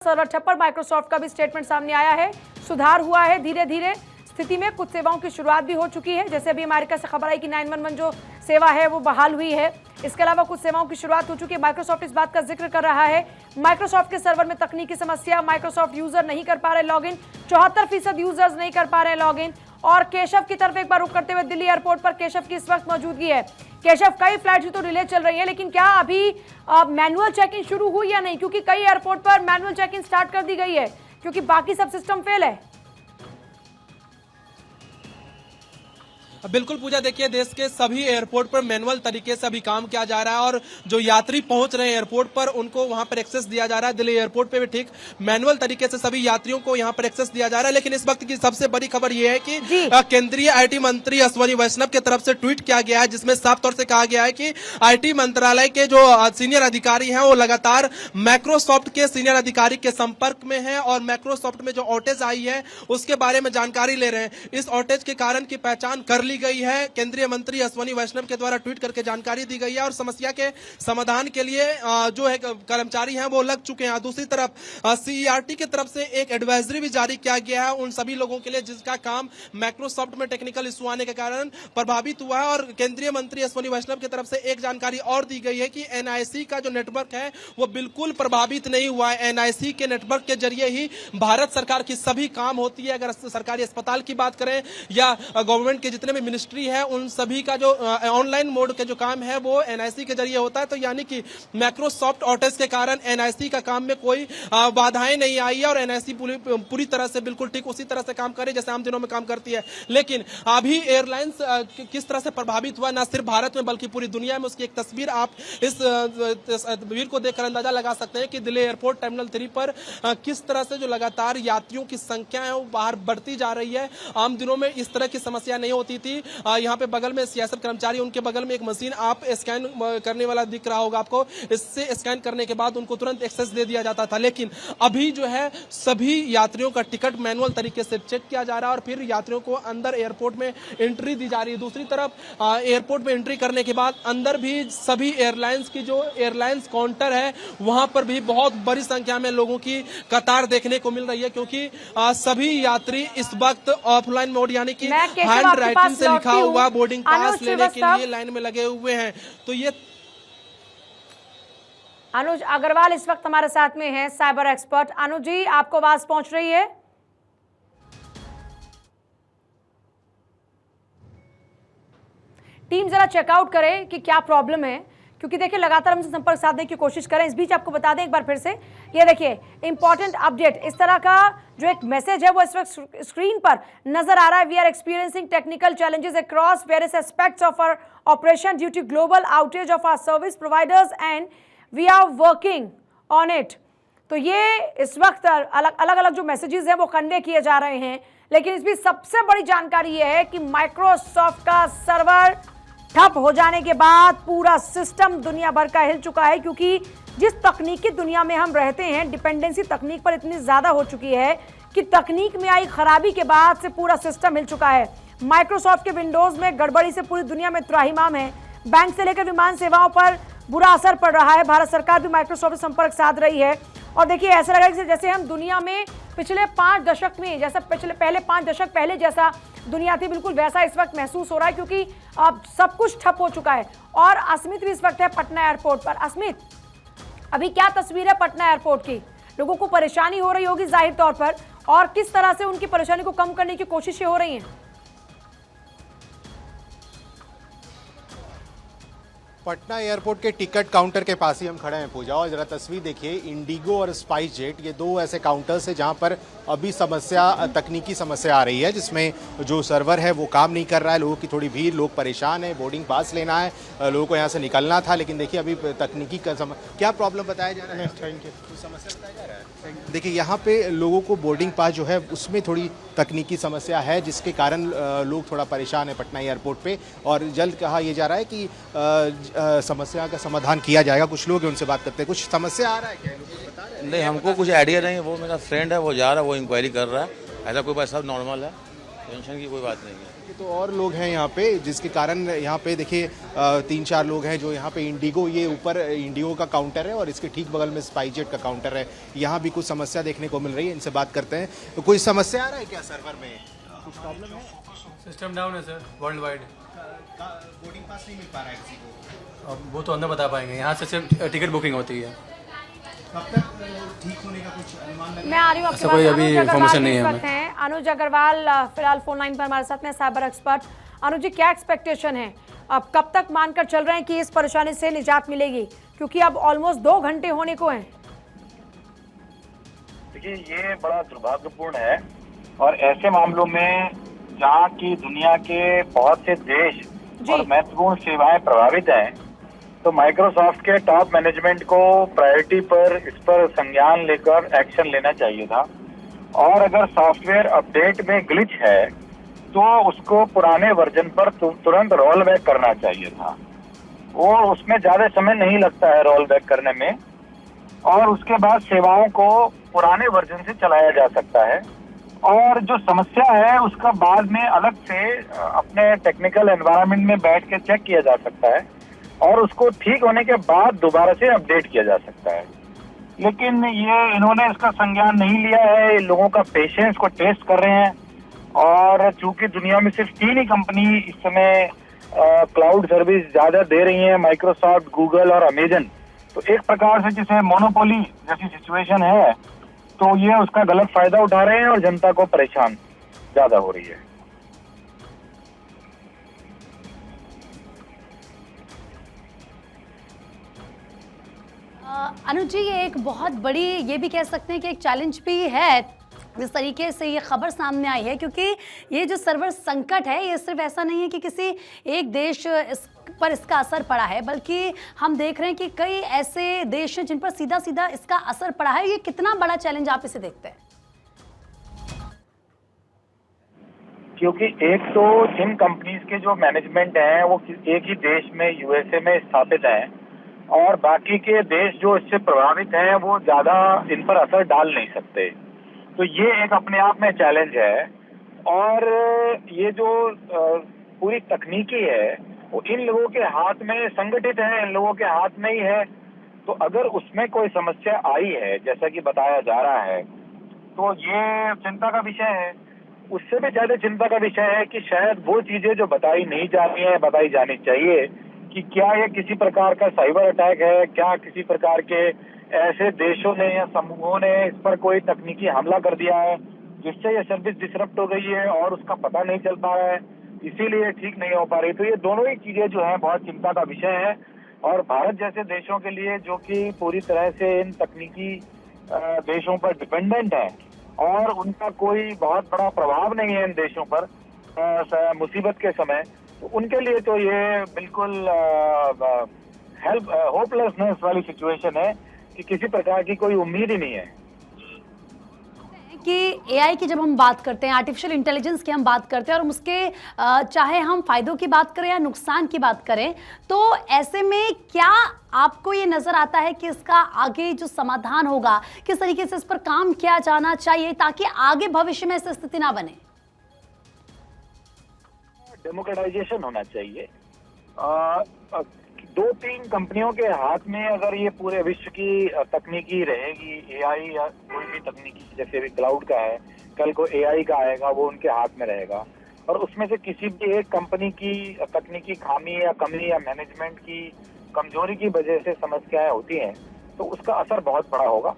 Server ठप पर Microsoft का भी स्टेटमेंट सामने आया है। सुधार हुआ है धीरे धीरे स्थिति में, कुछ सेवाओं की शुरुआत भी हो चुकी है। जैसे अभी अमेरिका से खबर आई कि 911 जो सेवा है वो बहाल हुई है। इसके अलावा कुछ सेवाओं की शुरुआत हो चुकी है। माइक्रोसॉफ्ट इस बात का जिक्र कर रहा है, माइक्रोसॉफ्ट के सर्वर में तकनीकी समस्या, माइक्रोसॉफ्ट यूजर नहीं कर पा रहे लॉगिन, 74% यूजर्स नहीं कर पा रहे लॉगिन। और केशव की तरफ एक बार रुख करते हुए दिल्ली एयरपोर्ट पर केशव की इस वक्त मौजूदगी है। केशव, कई फ्लाइट्स तो डिले चल रही है, लेकिन क्या अभी मैनुअल चेक इन शुरू हुई या नहीं? क्योंकि कई एयरपोर्ट पर मैनुअल चेक इन स्टार्ट कर दी गई है क्योंकि बाकी सब सिस्टम फेल है। बिल्कुल पूजा, देखिए देश के सभी एयरपोर्ट पर मैनुअल तरीके से अभी काम किया जा रहा है और जो यात्री पहुंच रहे हैं एयरपोर्ट पर उनको वहां पर एक्सेस दिया जा रहा है। दिल्ली एयरपोर्ट पे भी ठीक मैनुअल तरीके से सभी यात्रियों को यहां पर एक्सेस दिया जा रहा है। लेकिन इस वक्त की सबसे बड़ी खबर यह है कि केंद्रीय आईटी मंत्री अश्विनी वैष्णव की तरफ से ट्वीट किया गया है, जिसमें साफ तौर से कहा गया है कि आईटी मंत्रालय के जो सीनियर अधिकारी हैं वो लगातार माइक्रोसॉफ्ट के सीनियर अधिकारी के संपर्क में है और माइक्रोसॉफ्ट में जो ऑटेज आई है उसके बारे में जानकारी ले रहे हैं। इस ऑटेज के कारण की पहचान कर ली गई है। केंद्रीय मंत्री अश्विनी वैष्णव के द्वारा ट्वीट करके जानकारी दी गई है और समस्या के समाधान के लिए जो है कर्मचारी हैं वो लग चुके हैं। दूसरी तरफ सीईआरटी की तरफ से एक एडवाइजरी भी जारी किया गया है उन सभी लोगों के लिए जिसका काम माइक्रोसॉफ्ट में टेक्निकल इशू आने के कारण प्रभावित हुआ है। और केंद्रीय मंत्री अश्विनी वैष्णव की तरफ से एक जानकारी और दी गई है कि एनआईसी का जो नेटवर्क है वो बिल्कुल प्रभावित नहीं हुआ है। एनआईसी के नेटवर्क के जरिए ही भारत सरकार की सभी काम होती है। अगर सरकारी अस्पताल की बात करें या गवर्नमेंट के जितने भी मिनिस्ट्री है उन सभी का जो ऑनलाइन मोड के जो काम है वो एनआईसी के जरिए होता है। तो यानी कि माइक्रोसॉफ्ट ऑटेज के कारण एनआईसी का काम में कोई बाधाएं नहीं आई है और एनआईसी पूरी तरह से बिल्कुल ठीक उसी तरह से काम करे जैसे आम दिनों में काम करती है। लेकिन अभी एयरलाइंस किस तरह से प्रभावित हुआ न सिर्फ भारत में बल्कि पूरी दुनिया में, उसकी एक तस्वीर आप इस तस्वीर को देखकर अंदाजा लगा सकते हैं कि दिल्ली एयरपोर्ट टर्मिनल 3 पर किस तरह से जो लगातार यात्रियों की संख्या है वो बाहर बढ़ती जा रही है। आम दिनों में इस तरह की समस्या नहीं होती थी। यहाँ पे बगल में सियासत कर्मचारी, उनके बगल में एक मशीन आप स्कैन करने वाला दिख रहा होगा आपको, इससे स्कैन करने के बाद उनको तुरंत एक्सेस दे दिया जाता था। लेकिन अभी जो है सभी यात्रियों का टिकट मैनुअल तरीके से चेक किया जा रहा है और फिर यात्रियों को अंदर एयरपोर्ट में एंट्री दी जा रही है। दूसरी तरफ एयरपोर्ट में एंट्री करने के बाद अंदर भी सभी एयरलाइंस की जो एयरलाइंस काउंटर है वहां पर भी बहुत बड़ी संख्या में लोगों की कतार देखने को मिल रही है क्योंकि सभी यात्री इस वक्त ऑफलाइन मोड यानी कि हैंड राइटिंग से लिखा हुआ बोर्डिंग पास लेने के लिए लाइन में लगे हुए हैं। तो ये अनुज अग्रवाल इस वक्त हमारे साथ में है, साइबर एक्सपर्ट। अनुज जी, आपको आवाज पहुंच रही है? टीम जरा चेकआउट करे कि क्या प्रॉब्लम है, क्योंकि देखिए लगातार हमसे संपर्क साधने की कोशिश करें। इस बीच आपको बता दें एक बार फिर से, ये देखिए इंपॉर्टेंट अपडेट, इस तरह का जो एक मैसेज है वो इस वक्त स्क्रीन पर नजर आ रहा है। We are experiencing technical challenges across various aspects of our operation due to global outage of our service providers and we are working on it. तो ये इस वक्त अलग अलग जो मैसेजेस हैं वो कन्वे किए जा रहे हैं। लेकिन इस बीच सबसे बड़ी जानकारी ये है कि माइक्रोसॉफ्ट का सर्वर ठप हो जाने के बाद पूरा सिस्टम दुनिया भर का हिल चुका है, क्योंकि जिस तकनीकी दुनिया में हम रहते हैं डिपेंडेंसी तकनीक पर इतनी ज्यादा हो चुकी है कि तकनीक में आई खराबी के बाद से पूरा सिस्टम हिल चुका है। माइक्रोसॉफ्ट के विंडोज में गड़बड़ी से पूरी दुनिया में त्राहिमाम है। बैंक से लेकर विमान सेवाओं पर बुरा असर पड़ रहा है। भारत सरकार भी माइक्रोसॉफ्ट से संपर्क साध रही है और देखिए ऐसा लग रहा है जैसे हम दुनिया में पिछले 5 दशक में जैसा पहले 5 दशक पहले जैसा दुनिया थी, बिल्कुल वैसा इस वक्त महसूस हो रहा है, क्योंकि अब सब कुछ ठप हो चुका है। और अस्मित भी इस वक्त है पटना एयरपोर्ट पर। अस्मित, अभी क्या तस्वीर है पटना एयरपोर्ट की? लोगों को परेशानी हो रही होगी जाहिर तौर पर, और किस तरह से उनकी परेशानी को कम करने की कोशिशें हो रही हैं? पटना एयरपोर्ट के टिकट काउंटर के पास ही हम खड़े हैं पूजा, और जरा तस्वीर देखिए। इंडिगो और स्पाइस जेट ये दो ऐसे काउंटर्स हैं जहां पर अभी तकनीकी समस्या आ रही है, जिसमें जो सर्वर है वो काम नहीं कर रहा है। लोगों की थोड़ी भीड़, लोग परेशान हैं, बोर्डिंग पास लेना है, लोगों को यहाँ से निकलना था। लेकिन देखिए अभी तकनीकी का क्या प्रॉब्लम बताया जा रहा है? Thank you. समस्या बताया जा रहा है। देखिए यहाँ पे लोगों को बोर्डिंग पास जो है उसमें थोड़ी तकनीकी समस्या है, जिसके कारण लोग थोड़ा परेशान है पटना एयरपोर्ट पे, और जल्द कहा यह जा रहा है कि समस्या का समाधान किया जाएगा। कुछ लोग उनसे बात करते हैं। कुछ समस्या आ रहा है क्या? बता रहे हैं? नहीं, हमको कुछ आइडिया नहीं है। वो मेरा फ्रेंड है, वो जा रहा है, वो इंक्वायरी कर रहा है। ऐसा कोई बात, सब नॉर्मल है। टेंशन की कोई बात नहीं है। ये तो और लोग हैं यहाँ पे जिसके कारण यहाँ पे देखिए 3-4 लोग हैं जो यहाँ पे इंडिगो, ये ऊपर इंडिगो का काउंटर है और इसके ठीक बगल में स्पाइसजेट का काउंटर है। यहाँ भी कुछ समस्या देखने को मिल रही है, इनसे बात करते हैं। तो कोई समस्या आ रहा है क्या सर्वर में? कुछ प्रॉब्लम है? सिस्टम डाउन है sir, world wide. Boarding pass नहीं मिल पा रहा है किसी को। अब वो तो अंदर बता पाएंगे, यहाँ से सिर्फ टिकट बुकिंग होती है। कब तक ठीक होने का कुछ अनुमान लग मैं आ रही हूँ आपके ऐसा पास। कोई अभी अनुज अग्रवाल information नहीं इस है वक्त हैं। अनुज अग्रवाल फिलहाल फोन लाइन पर हमारे साथ में, साइबर एक्सपर्ट। अनुज जी, क्या एक्सपेक्टेशन है, अब कब तक मानकर चल रहे हैं कि इस परेशानी से निजात मिलेगी, क्योंकि अब ऑलमोस्ट 2 घंटे होने को हैं? देखिए, ये बड़ा दुर्भाग्यपूर्ण है और ऐसे मामलों में जहाँ की दुनिया के बहुत से देश जी। और महत्वपूर्ण सेवाएं प्रभावित हैं, तो माइक्रोसॉफ्ट के टॉप मैनेजमेंट को प्रायोरिटी पर इस पर संज्ञान लेकर एक्शन लेना चाहिए था। और अगर सॉफ्टवेयर अपडेट में ग्लिच है तो उसको पुराने वर्जन पर तुरंत रोल बैक करना चाहिए था। वो उसमें ज्यादा समय नहीं लगता है रोल बैक करने में, और उसके बाद सेवाओं को पुराने वर्जन से चलाया जा सकता है। और जो समस्या है उसका बाद में अलग से अपने टेक्निकल एनवायरनमेंट में बैठ के चेक किया जा सकता है और उसको ठीक होने के बाद दोबारा से अपडेट किया जा सकता है। लेकिन ये इन्होंने इसका संज्ञान नहीं लिया है, लोगों का पेशेंस को टेस्ट कर रहे हैं। और चूंकि दुनिया में सिर्फ 3 ही कंपनी इस समय क्लाउड सर्विस ज्यादा दे रही हैं, माइक्रोसॉफ्ट, गूगल और अमेजन, तो एक प्रकार से जिसे मोनोपोली जैसी सिचुएशन है, तो ये उसका गलत फायदा उठा रहे हैं और जनता को परेशान ज्यादा हो रही है। अनुज जी, ये एक बहुत बड़ी, ये भी कह सकते हैं कि एक चैलेंज भी है जिस तरीके से ये खबर सामने आई है, क्योंकि ये जो सर्वर संकट है ये सिर्फ ऐसा नहीं है कि किसी एक देश पर इसका असर पड़ा है, बल्कि हम देख रहे हैं कि कई ऐसे देश हैं जिन पर सीधा सीधा इसका असर पड़ा है। ये कितना बड़ा चैलेंज आप इसे देखते हैं? क्योंकि एक तो जिन कंपनीज के जो मैनेजमेंट हैं वो एक ही देश में, यूएसए में स्थापित हैं, और बाकी के देश जो इससे प्रभावित हैं वो ज्यादा इन पर असर डाल नहीं सकते। तो ये एक अपने आप में चैलेंज है। और ये जो पूरी तकनीकी है वो इन लोगों के हाथ में संगठित है, इन लोगों के हाथ में ही है। तो अगर उसमें कोई समस्या आई है, जैसा कि बताया जा रहा है, तो ये चिंता का विषय है। उससे भी ज्यादा चिंता का विषय है कि शायद वो चीजें जो बताई नहीं जा रही हैं, बताई जानी चाहिए, कि क्या ये किसी प्रकार का साइबर अटैक है, क्या किसी प्रकार के ऐसे देशों ने या समूहों ने इस पर कोई तकनीकी हमला कर दिया है जिससे ये सर्विस डिसरप्ट हो गई है और उसका पता नहीं चल पा रहा है, इसीलिए ठीक नहीं हो पा रही। तो ये दोनों ही चीजें जो है बहुत चिंता का विषय है। और भारत जैसे देशों के लिए, जो कि पूरी तरह से इन तकनीकी देशों पर डिपेंडेंट है और उनका कोई बहुत बड़ा प्रभाव नहीं है इन देशों पर मुसीबत के समय, तो उनके लिए तो ये बिल्कुल होपलेसनेस वाली सिचुएशन है कि किसी प्रकार की कोई उम्मीद ही नहीं है। कि एआई की जब हम बात करते हैं, आर्टिफिशियल इंटेलिजेंस की हम बात करते हैं, और उसके चाहे हम फायदों की बात करें या नुकसान की बात करें, तो ऐसे में क्या आपको ये नजर आता है कि इसका आगे जो समाधान होगा, किस तरीके से इस पर काम किया जाना चाहिए ताकि आगे भविष्य में ऐसी स्थिति ना बने? डेमोक्रेटाइजेशन होना चाहिए। 2-3 कंपनियों के हाथ में अगर ये पूरे विश्व की तकनीकी रहेगी, एआई या कोई भी तकनीकी, जैसे भी क्लाउड का है, कल को एआई का आएगा, वो उनके हाथ में रहेगा, और उसमें से किसी भी एक कंपनी की तकनीकी खामी या कमी या मैनेजमेंट की कमजोरी की वजह से समस्याएं होती हैं, तो उसका असर बहुत बड़ा होगा।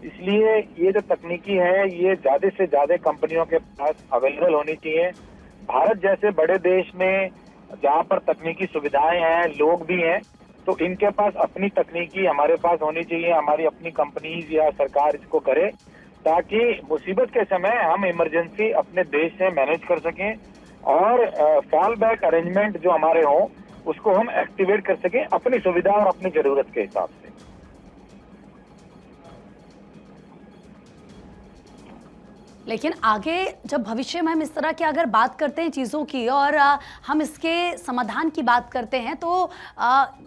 इसलिए ये जो तकनीकी है ये ज्यादा से ज्यादा कंपनियों के पास अवेलेबल होनी चाहिए। भारत जैसे बड़े देश में जहाँ पर तकनीकी सुविधाएं हैं, लोग भी हैं, तो इनके पास अपनी तकनीकी हमारे पास होनी चाहिए, हमारी अपनी कंपनीज या सरकार इसको करे, ताकि मुसीबत के समय हम इमरजेंसी अपने देश से मैनेज कर सकें और फॉल बैक अरेंजमेंट जो हमारे हों उसको हम एक्टिवेट कर सकें अपनी सुविधा और अपनी जरूरत के हिसाब से। लेकिन आगे जब भविष्य में हम इस तरह की अगर बात करते हैं चीज़ों की और हम इसके समाधान की बात करते हैं तो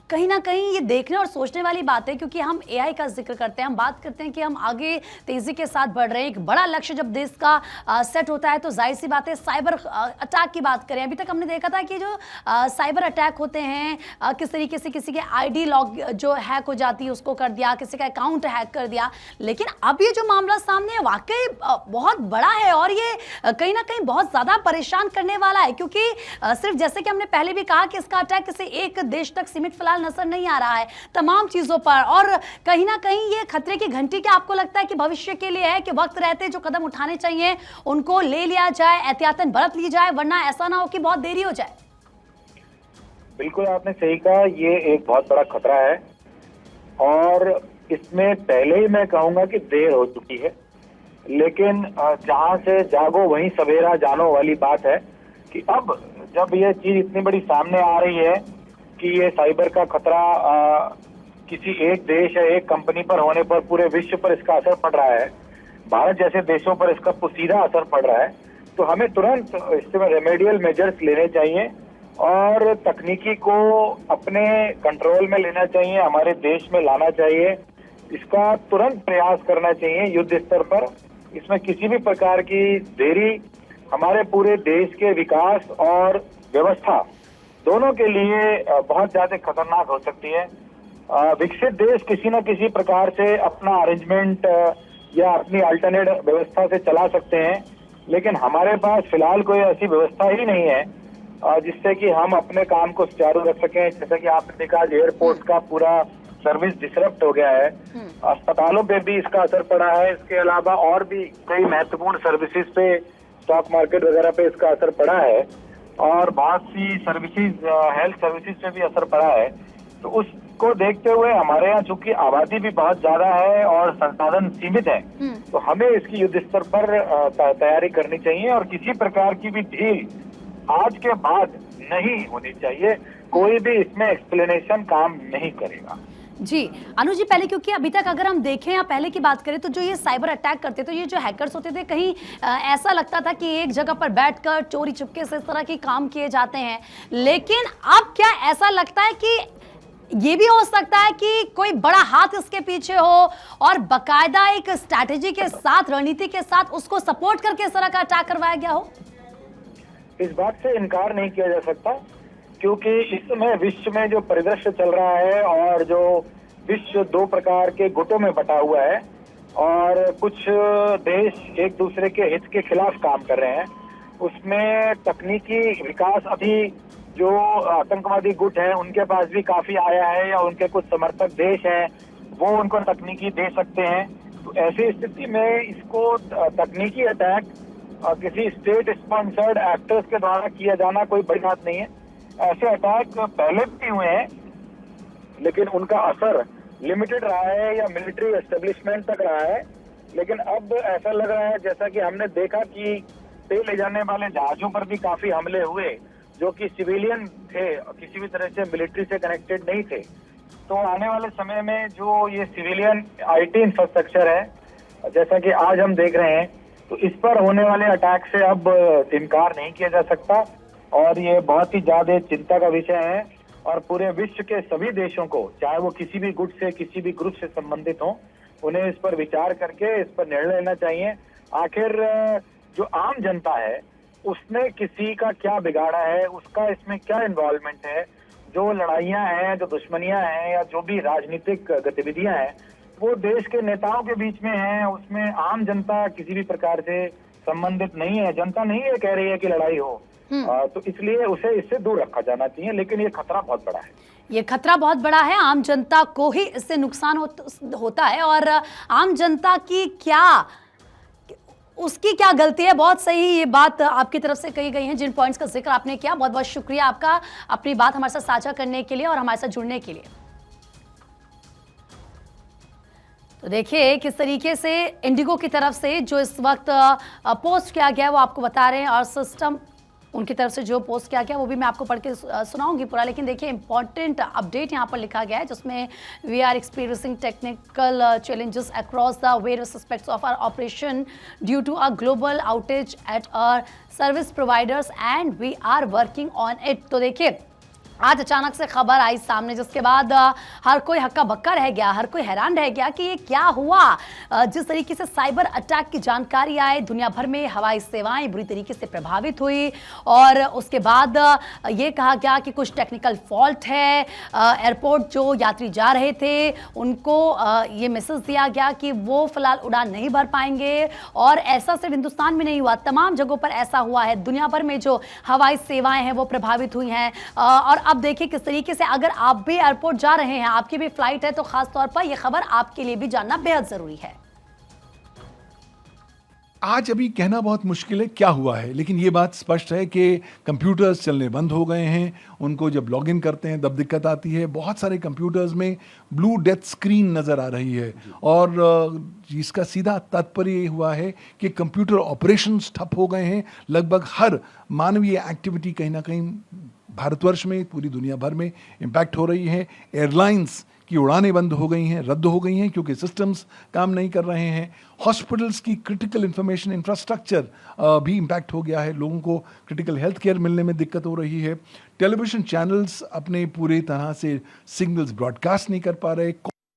कहीं ना कहीं ये देखने और सोचने वाली बात है, क्योंकि हम एआई का जिक्र करते हैं, हम बात करते हैं कि हम आगे तेज़ी के साथ बढ़ रहे हैं। एक बड़ा लक्ष्य जब देश का सेट होता है तो जाहिर सी बात है साइबर अटैक की बात करें। अभी तक हमने देखा था कि जो साइबर अटैक होते हैं किस तरीके से किसी के आईडी लॉग जो हैक हो जाती है उसको कर दिया, किसी का अकाउंट हैक कर दिया। लेकिन अब ये जो मामला सामने है वाकई बहुत बड़ा है और ये कहीं ना कहीं बहुत ज्यादा परेशान करने वाला है, क्योंकि सिर्फ जैसे कि हमने पहले भी कहा कि इसका अटैक किसी एक देश तक सीमित फिलहाल नजर नहीं आ रहा है, तमाम चीजों पर। और कहीं ना कहीं ये खतरे की घंटी क्या आपको लगता है कि भविष्य के लिए है कि वक्त रहते जो कदम उठाने चाहिए उनको ले लिया जाए, एहतियातन बरत ली जाए, वरना ऐसा ना हो कि बहुत देरी हो जाए? बिल्कुल आपने सही कहा, ये एक बहुत बड़ा खतरा है और इसमें पहले ही मैं कहूंगा कि देर हो चुकी है। लेकिन जहां से जागो वहीं सवेरा जानो वाली बात है कि अब जब ये चीज इतनी बड़ी सामने आ रही है कि ये साइबर का खतरा किसी एक देश या एक कंपनी पर होने पर पूरे विश्व पर इसका असर पड़ रहा है, भारत जैसे देशों पर इसका सीधा असर पड़ रहा है, तो हमें तुरंत इसमें रेमेडियल मेजर्स लेने चाहिए और तकनीकी को अपने कंट्रोल में लेना चाहिए, हमारे देश में लाना चाहिए। इसका तुरंत प्रयास करना चाहिए युद्ध स्तर पर। इसमें किसी भी प्रकार की देरी हमारे पूरे देश के विकास और व्यवस्था दोनों के लिए बहुत ज्यादा खतरनाक हो सकती है। विकसित देश किसी न किसी प्रकार से अपना अरेंजमेंट या अपनी अल्टरनेट व्यवस्था से चला सकते हैं, लेकिन हमारे पास फिलहाल कोई ऐसी व्यवस्था ही नहीं है जिससे कि हम अपने काम को सुचारू रख सकें। जैसा कि आपने देखा एयरपोर्ट का पूरा सर्विस डिसरप्ट हो गया है, अस्पतालों पे भी इसका असर पड़ा है, इसके अलावा और भी कई महत्वपूर्ण सर्विसेज पे, स्टॉक मार्केट वगैरह पे इसका असर पड़ा है और बहुत सी सर्विसेज, हेल्थ सर्विसेज पे भी असर पड़ा है। तो उसको देखते हुए हमारे यहाँ चूंकि आबादी भी बहुत ज्यादा है और संसाधन सीमित है, तो हमें इसकी युद्ध स्तर पर तैयारी करनी चाहिए और किसी प्रकार की भी ढील आज के बाद नहीं होनी चाहिए। कोई भी इसमें एक्सप्लेनेशन काम नहीं करेगा। जी अनुज जी, पहले क्योंकि अभी तक अगर हम देखें या पहले की बात करें तो जो ये साइबर अटैक करते तो ये जो हैकर्स होते थे कहीं ऐसा लगता था कि एक जगह पर बैठकर चोरी चुपके से इस तरह के काम किए जाते हैं, लेकिन अब क्या ऐसा लगता है कि ये भी हो सकता है कि कोई बड़ा हाथ इसके पीछे हो और बकायदा एक स्ट्रैटेजी के साथ, रणनीति के साथ उसको सपोर्ट करके इस तरह का अटैक करवाया गया हो? इस बात से इनकार नहीं किया जा सकता, क्योंकि इस समय विश्व में जो परिदृश्य चल रहा है और जो विश्व दो प्रकार के गुटों में बटा हुआ है और कुछ देश एक दूसरे के हित के खिलाफ काम कर रहे हैं, उसमें तकनीकी विकास अभी जो आतंकवादी गुट हैं उनके पास भी काफी आया है या उनके कुछ समर्थक देश हैं वो उनको तकनीकी दे सकते हैं। तो ऐसी स्थिति में इसको तकनीकी अटैक किसी स्टेट स्पॉन्सर्ड एक्टर्स के द्वारा किया जाना कोई बड़ी बात नहीं है। ऐसे अटैक पहले भी हुए हैं लेकिन उनका असर लिमिटेड रहा है या मिलिट्री एस्टेब्लिशमेंट तक रहा है, लेकिन अब ऐसा लग रहा है जैसा कि हमने देखा कि तेल ले जाने वाले जहाजों पर भी काफी हमले हुए जो कि सिविलियन थे, किसी भी तरह से मिलिट्री से कनेक्टेड नहीं थे। तो आने वाले समय में जो ये सिविलियन आईटी इंफ्रास्ट्रक्चर है जैसा कि आज हम देख रहे हैं, तो इस पर होने वाले अटैक से अब इनकार नहीं किया जा सकता और ये बहुत ही ज्यादा चिंता का विषय है और पूरे विश्व के सभी देशों को, चाहे वो किसी भी गुट से, किसी भी ग्रुप से संबंधित हो, उन्हें इस पर विचार करके इस पर निर्णय लेना चाहिए। आखिर जो आम जनता है उसने किसी का क्या बिगाड़ा है, उसका इसमें क्या इन्वॉल्वमेंट है, जो लड़ाइयां हैं, जो दुश्मनियां हैं या जो भी राजनीतिक गतिविधियां हैं वो देश के नेताओं के बीच में है, उसमें आम जनता किसी भी प्रकार से संबंधित नहीं है। जनता नहीं ये कह रही है कि लड़ाई हो, तो इसलिए उसे इससे दूर रखा जाना चाहिए, लेकिन ये खतरा बहुत बड़ा है। ये खतरा बहुत बड़ा है, आम जनता को ही इससे नुकसान होता है और आम जनता की क्या, उसकी क्या गलती है? बहुत सही ये बात आपकी तरफ से कही गई है, जिन पॉइंट्स का जिक्र आपने किया, बहुत बहुत शुक्रिया आपका अपनी बात हमारे साथ साझा करने के लिए और हमारे साथ जुड़ने के लिए। तो देखिए किस तरीके से इंडिगो की तरफ से जो इस वक्त पोस्ट किया गया है वो आपको बता रहे हैं और सिस्टम उनकी तरफ से जो पोस्ट किया गया वो भी मैं आपको पढ़ के सुनाऊंगी पूरा। लेकिन देखिए इंपॉर्टेंट अपडेट यहाँ पर लिखा गया है जिसमें we are experiencing technical challenges across the various aspects of our operation due to a global outage at our service providers and we are working on it। तो देखिए आज अचानक से खबर आई सामने जिसके बाद हर कोई हक्का बक्का रह गया, हर कोई हैरान रह गया कि ये क्या हुआ। जिस तरीके से साइबर अटैक की जानकारी आई, दुनिया भर में हवाई सेवाएं बुरी तरीके से प्रभावित हुई और उसके बाद ये कहा गया कि कुछ टेक्निकल फॉल्ट है। एयरपोर्ट जो यात्री जा रहे थे उनको ये मैसेज दिया गया कि वो फिलहाल उड़ान नहीं भर पाएंगे और ऐसा सिर्फ हिंदुस्तान में नहीं हुआ, तमाम जगहों पर ऐसा हुआ है। दुनिया भर में जो हवाई सेवाएं हैं वो प्रभावित हुई हैं और अब देखिए किस तरीके से अगर आप भी एयरपोर्ट जा रहे हैं, आपकी भी फ्लाइट है, तो खास तौर पर यह खबर आपके लिए भी जानना बेहद जरूरी है। आज अभी कहना बहुत मुश्किल है क्या हुआ है, लेकिन ये बात स्पष्ट है कि कंप्यूटर्स चलने बंद हो गए हैं। उनको जब लॉगिन करते हैं तब दिक्कत आती है। बहुत सारे कंप्यूटर्स में ब्लू डेथ स्क्रीन नज़र आ रही है और इसका सीधा तात्पर्य ये हुआ है कि कंप्यूटर ऑपरेशंस ठप हो गए हैं। लगभग हर मानवीय एक्टिविटी कहीं ना कहीं भारतवर्ष में, पूरी दुनिया भर में इम्पैक्ट हो रही है। एयरलाइंस की उड़ानें बंद हो गई हैं, रद्द हो गई हैं क्योंकि सिस्टम्स काम नहीं कर रहे हैं। हॉस्पिटल्स की क्रिटिकल इंफॉर्मेशन इंफ्रास्ट्रक्चर भी इम्पैक्ट हो गया है। लोगों को क्रिटिकल हेल्थ केयर मिलने में दिक्कत हो रही है। टेलीविज़न चैनल्स अपने पूरे तरह से सिग्नल्स ब्रॉडकास्ट नहीं कर पा रहे।